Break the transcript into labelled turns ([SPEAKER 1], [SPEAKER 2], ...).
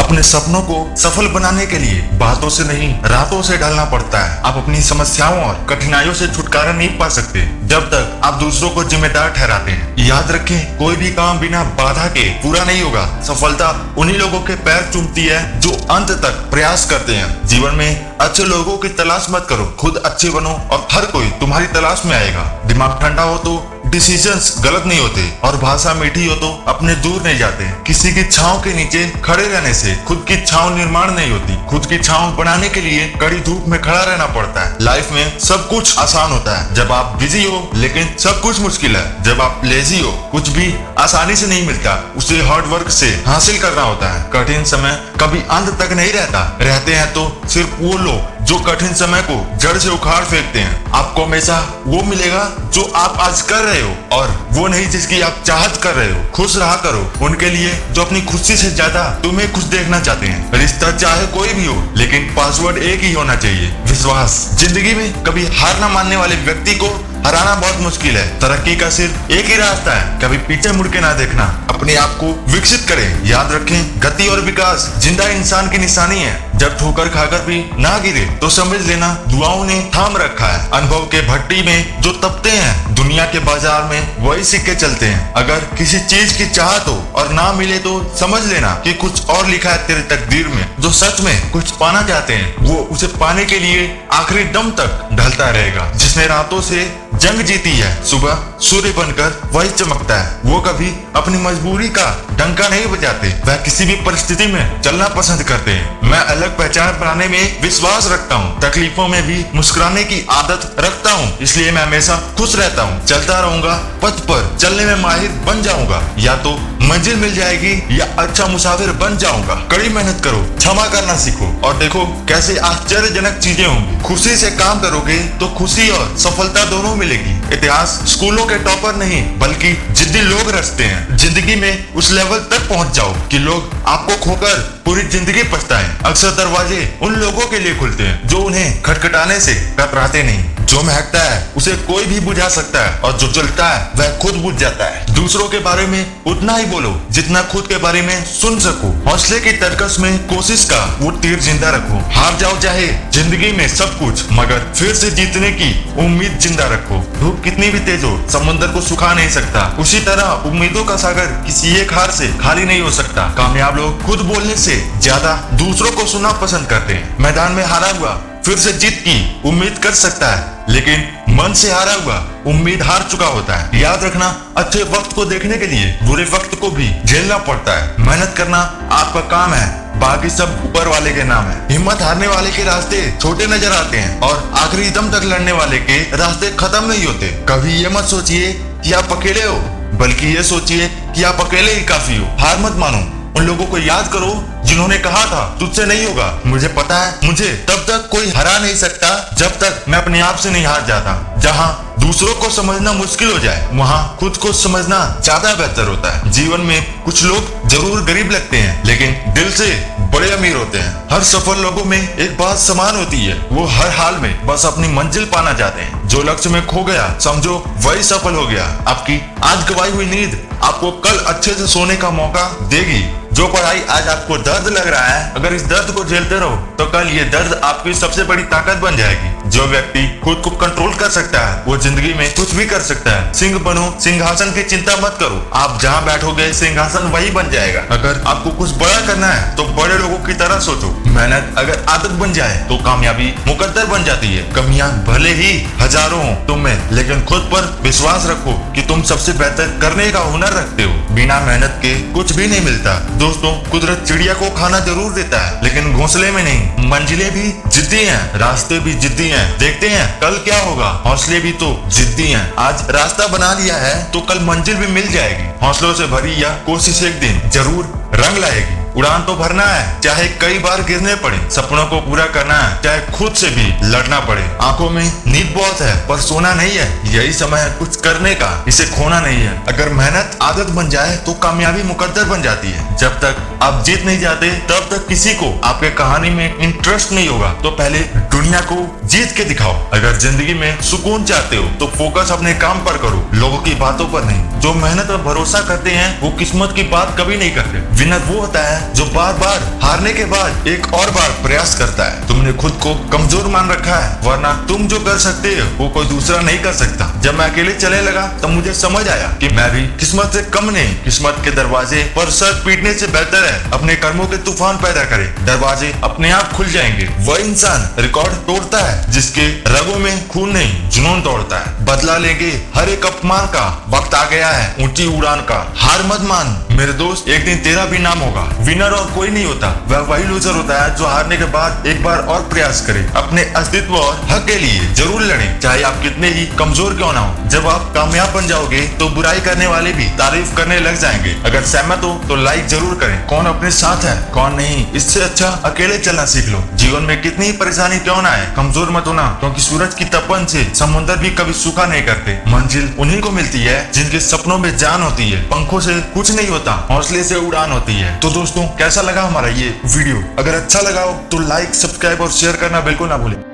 [SPEAKER 1] अपने सपनों को सफल बनाने के लिए बातों से नहीं रातों से ढलना पड़ता है। आप अपनी समस्याओं और कठिनाइयों से छुटकारा नहीं पा सकते जब तक आप दूसरों को जिम्मेदार ठहराते हैं। याद रखें, कोई भी काम बिना बाधा के पूरा नहीं होगा। सफलता उन्हीं लोगों के पैर चूमती है जो अंत तक प्रयास करते हैं। जीवन में अच्छे लोगों की तलाश मत करो, खुद अच्छे बनो और हर कोई तुम्हारी तलाश में आएगा। दिमाग ठंडा हो तो डिसीजंस गलत नहीं होते और भाषा मीठी हो तो अपने दूर नहीं जाते। किसी की छांव के नीचे खड़े रहने से खुद की छांव निर्माण नहीं होती। खुद की छांव बनाने के लिए कड़ी धूप में खड़ा रहना पड़ता है। लाइफ में सब कुछ आसान होता है जब आप बिजी हो, लेकिन सब कुछ मुश्किल है जब आप लेजी हो। कुछ भी आसानी से नहीं मिलता, उसे हार्ड वर्क से हासिल करना होता है। कठिन समय कभी अंत तक नहीं रहते हैं तो सिर्फ वो लोग जो कठिन समय को जड़ से उखाड़ फेंकते हैं। आपको हमेशा वो मिलेगा जो आप आज कर रहे हो और वो नहीं जिसकी आप चाहत कर रहे हो। खुश रहा करो उनके लिए जो अपनी खुशी से ज्यादा तुम्हें खुश देखना चाहते हैं। रिश्ता चाहे कोई भी हो, लेकिन पासवर्ड एक ही होना चाहिए, विश्वास। जिंदगी में कभी हार ना मानने वाले व्यक्ति को हराना बहुत मुश्किल है। तरक्की का सिर्फ एक ही रास्ता है, कभी पीछे मुड़ के ना देखना। अपने आप को विकसित करें। याद रखें, गति और विकास जिंदा इंसान की निशानी है। जब ठोकर खाकर भी ना गिरे तो समझ लेना दुआओं ने थाम रखा है। अनुभव के भट्टी में जो तपते हैं, दुनिया के बाजार में वही सिक्के चलते हैं। अगर किसी चीज की चाहत हो और ना मिले तो समझ लेना कि कुछ और लिखा है तेरे तकदीर में। जो सच में कुछ पाना चाहते हैं वो उसे पाने के लिए आखिरी दम तक ढलता रहेगा। जिसने रातों से जंग जीती है, सुबह सूर्य बनकर वही चमकता है। वो कभी अपनी मजबूरी का डंका नहीं बजाते, वह किसी भी परिस्थिति में चलना पसंद करते हैं। मैं अलग पहचान बनाने में विश्वास रखता हूँ, तकलीफों में भी मुस्कुराने की आदत रखता हूँ, इसलिए मैं हमेशा खुश रहता हूँ। चलता रहूंगा, पथ पर चलने में माहिर बन जाऊंगा। या तो मंजिल मिल जाएगी या अच्छा मुसाफिर बन जाऊंगा। कड़ी मेहनत करो, क्षमा करना सीखो और देखो कैसे आश्चर्यजनक चीजें होंगी। खुशी से काम करोगे तो खुशी और सफलता दोनों मिलेगी। इतिहास स्कूलों के टॉपर नहीं बल्कि जिद्दी लोग रचते हैं। जिंदगी में उस लेवल तक पहुंच जाओ कि लोग आपको खोकर पूरी जिंदगी पछताएं। अक्सर दरवाजे उन लोगों के लिए खुलते हैं जो उन्हें खटखटाने से कतराते नहीं। जो महकता है उसे कोई भी बुझा सकता है और जो जलता है वह खुद बुझ जाता है। दूसरों के बारे में उतना ही बोलो जितना खुद के बारे में सुन सको। हौसले की तरकस में कोशिश का वो तीर जिंदा रखो। हार जाओ चाहे जिंदगी में सब कुछ, मगर फिर से जीतने की उम्मीद जिंदा रखो। धूप कितनी भी तेज हो समुद्र को सुखा नहीं सकता, उसी तरह उम्मीदों का सागर किसी एक हार से खाली नहीं हो सकता। कामयाब लोग खुद बोलने से ज्यादा दूसरों को सुनना पसंद करते हैं। मैदान में हारा हुआ फिर से जीत की उम्मीद कर सकता है, लेकिन मन से हारा हुआ उम्मीद हार चुका होता है। याद रखना, अच्छे वक्त को देखने के लिए बुरे वक्त को भी झेलना पड़ता है। मेहनत करना आपका काम है, बाकी सब ऊपर वाले के नाम है। हिम्मत हारने वाले के रास्ते छोटे नजर आते हैं और आखिरी दम तक लड़ने वाले के रास्ते खत्म नहीं होते। कभी ये मत सोचिए कि आप अकेले हो, बल्कि ये सोचिए कि आप अकेले ही काफी हो। हार मत मानो, उन लोगों को याद करो जिन्होंने कहा था तुझसे नहीं होगा। मुझे पता है, मुझे तब तक कोई हरा नहीं सकता जब तक मैं अपने आप से नहीं हार जाता। जहाँ दूसरों को समझना मुश्किल हो जाए वहाँ खुद को समझना ज्यादा बेहतर होता है। जीवन में कुछ लोग जरूर गरीब लगते हैं लेकिन दिल से बड़े अमीर होते हैं। हर सफल लोगों में एक बात समान होती है, वो हर हाल में बस अपनी मंजिल पाना चाहते हैं। जो लक्ष्य में खो गया समझो वही सफल हो गया। आपकी आज गवाई हुई नींद आपको कल अच्छे से सोने का मौका देगी। जो पढ़ाई आज आपको दर्द लग रहा है, अगर इस दर्द को झेलते रहो तो कल ये दर्द आपकी सबसे बड़ी ताकत बन जाएगी। जो व्यक्ति खुद को कंट्रोल कर सकता है वो जिंदगी में कुछ भी कर सकता है। सिंह बनो, सिंहासन की चिंता मत करो, आप जहाँ बैठोगे सिंहासन वही बन जाएगा। अगर आपको कुछ बड़ा करना है तो बड़े लोगों की तरह सोचो। मेहनत अगर आदत बन जाए तो कामयाबी मुकद्दर बन जाती है। कमियां भले ही हजारों हो तुम में, लेकिन खुद पर विश्वास रखो कि तुम सबसे बेहतर करने का हुनर रखते हो। बिना मेहनत के कुछ भी नहीं मिलता। दोस्तों, कुदरत चिड़िया को खाना जरूर देता है लेकिन घोंसले में नहीं। मंजिलें भी जिद्दी हैं, रास्ते भी जिद्दी हैं, देखते हैं कल क्या होगा। हौसले भी तो जिद्दी हैं, आज रास्ता बना लिया है तो कल मंजिल भी मिल जाएगी। हौसलों से भरी यह कोशिश एक दिन जरूर रंग लाएगी। उड़ान तो भरना है चाहे कई बार गिरने पड़े, सपनों को पूरा करना है चाहे खुद से भी लड़ना पड़े। आंखों में नींद बहुत है पर सोना नहीं है, यही समय है कुछ करने का, इसे खोना नहीं है। अगर मेहनत आदत बन जाए तो कामयाबी मुकद्दर बन जाती है। जब तक आप जीत नहीं जाते तब तक किसी को आपके कहानी में इंटरेस्ट नहीं होगा। तो पहले दुनिया को जीत के दिखाओ। अगर जिंदगी में सुकून चाहते हो तो फोकस अपने काम पर करो, लोगों की बातों पर नहीं। जो मेहनत और भरोसा करते हैं वो किस्मत की बात कभी नहीं करते। विनर वो होता है है जो बार बार हारने के बाद एक और बार प्रयास करता है। तुमने खुद को कमजोर मान रखा है, वरना तुम जो कर सकते हो वो कोई दूसरा नहीं कर सकता। जब मैं अकेले चलने लगा तब मुझे समझ आया कि मैं भी किस्मत से कम नहीं। किस्मत के दरवाजे पर सर पीटने से बेहतर है अपने कर्मों के तूफान पैदा करे। दरवाजे अपने आप खुल जाएंगे। वह इंसान रिकॉर्ड तोड़ता है जिसके रगों में खून नहीं जुनून दौड़ता है। बदला लेंगे हर एक अपमान का, वक्त आ गया है ऊंची उड़ान का। हार मत मान मेरे दोस्त, एक दिन तेरा भी नाम होगा। विनर और कोई नहीं होता, वह वही लूजर होता है जो हारने के बाद एक बार और प्रयास करे। अपने अस्तित्व और हक के लिए जरूर लड़े, चाहे आप कितने ही कमजोर क्यों ना हो। जब आप कामयाब बन जाओगे तो बुराई करने वाले भी तारीफ करने लग जाएंगे। अगर सहमत हो तो लाइक जरूर करें। कौन अपने साथ है कौन नहीं, इससे अच्छा अकेले चलना सीख लो। जीवन में कितनी ही परेशानी क्यों ना आए, कमजोर मत होना, क्योंकि सूरज की तपन से समुद्र भी कभी सूखा नहीं करते। मंजिल उन्हीं को मिलती है जिनके सपनों में जान होती है। पंखों से कुछ नहीं होता, हौसले से उड़ान होती है। तो दोस्तों, कैसा लगा हमारा ये वीडियो? अगर अच्छा लगा हो तो लाइक, सब्सक्राइब और शेयर करना बिल्कुल ना भूलें।